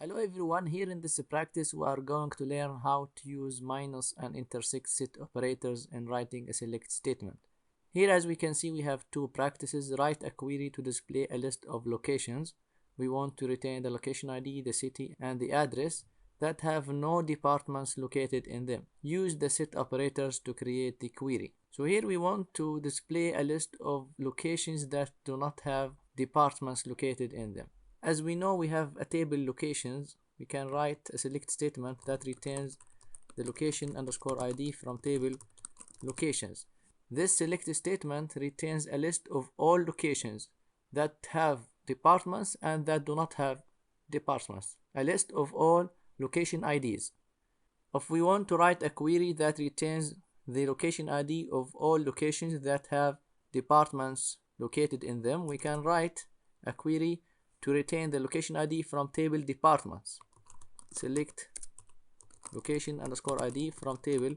Hello everyone, here in this practice we are going to learn how to use minus and intersect set operators in writing a select statement. Here as we can see we have two practices. Write a query to display a list of locations. We want to retain the location ID, the city and the address that have no departments located in them. Use the set operators to create the query. So here we want to display a list of locations that do not have departments located in them. As we know, we have a table locations. We can write a select statement that returns the location underscore ID from table locations. This select statement retains a list of all locations that have departments and that do not have departments. A list of all location IDs. If we want to write a query that retains the location ID of all locations that have departments located in them, we can write a query to retain the location ID from table departments. Select location underscore ID from table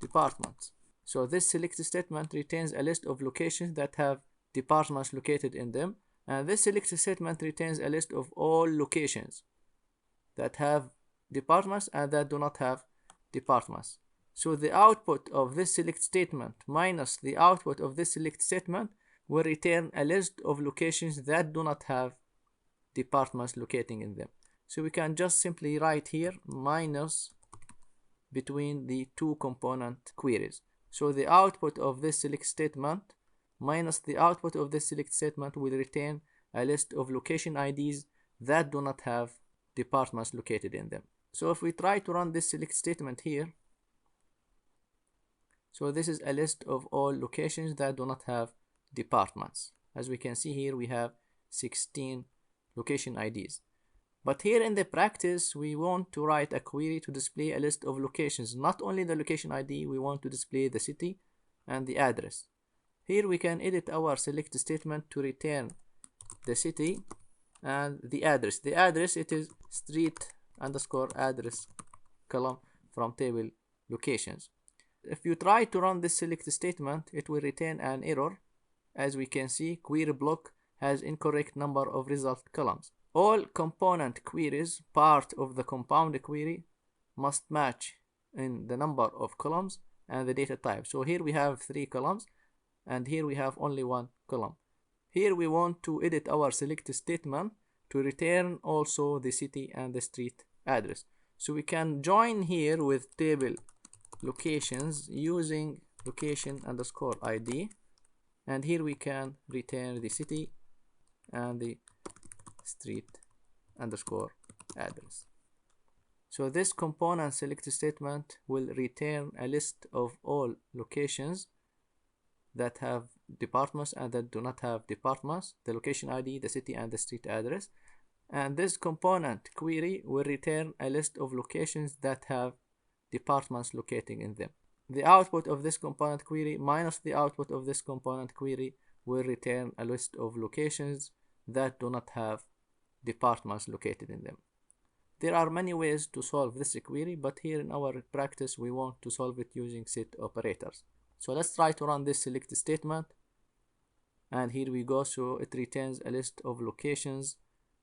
departments. So this select statement retains a list of locations that have departments located in them, and this select statement retains a list of all locations that have departments and that do not have departments. So the output of this select statement minus the output of this select statement will return a list of locations that do not have departments locating in them. So we can just simply write here minus between the two component queries. So the output of this select statement minus the output of this select statement will retain a list of location IDs that do not have departments located in them. So if we try to run this select statement here, so this is a list of all locations that do not have departments. As we can see here, we have 16 location IDs. But here in the practice, we want to write a query to display a list of locations. Not only the location ID, we want to display the city and the address. Here we can edit our select statement to return the city and the address. The address, it is street underscore address column from table locations. If you try to run this select statement, it will return an error. As we can see, query block has incorrect number of result columns. All component queries, part of the compound query, must match in the number of columns and the data type. So here we have 3 columns and here we have only 1 column. Here we want to edit our select statement to return also the city and the street address. So we can join here with table locations using location underscore ID, and here we can return the city and the street underscore address. So this component select statement will return a list of all locations that have departments and that do not have departments, the location ID, the city and the street address. And this component query will return a list of locations that have departments locating in them. The output of this component query minus the output of this component query will return a list of locations that do not have departments located in them. There are many ways to solve this query, but here in our practice we want to solve it using set operators. So let's try to run this select statement, and here we go. So it returns a list of locations,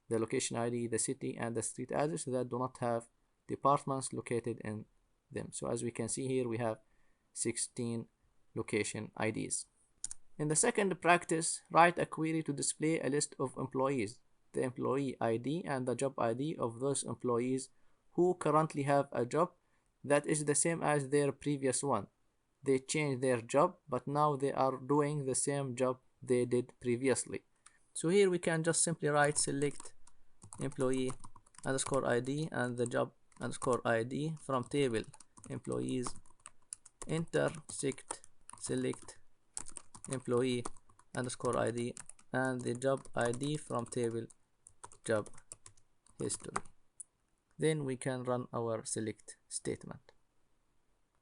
the location ID, the city and the street address that do not have departments located in them. So as we can see here, we have 16 location IDs. In the second practice, write a query to display a list of employees, the employee ID and the job ID of those employees who currently have a job that is the same as their previous one. They changed their job, but now they are doing the same job they did previously. So here we can just simply write select employee underscore ID and the job underscore ID from table employees intersect select employee underscore ID and the job ID from table job history. Then we can run our select statement.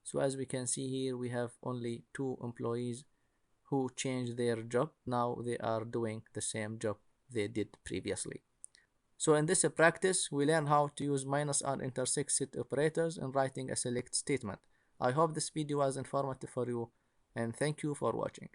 So as we can see here, we have only 2 employees who changed their job. Now they are doing the same job they did previously. So in this practice, we learn how to use minus and intersect set operators in writing a select statement. I hope this video was informative for you, and thank you for watching.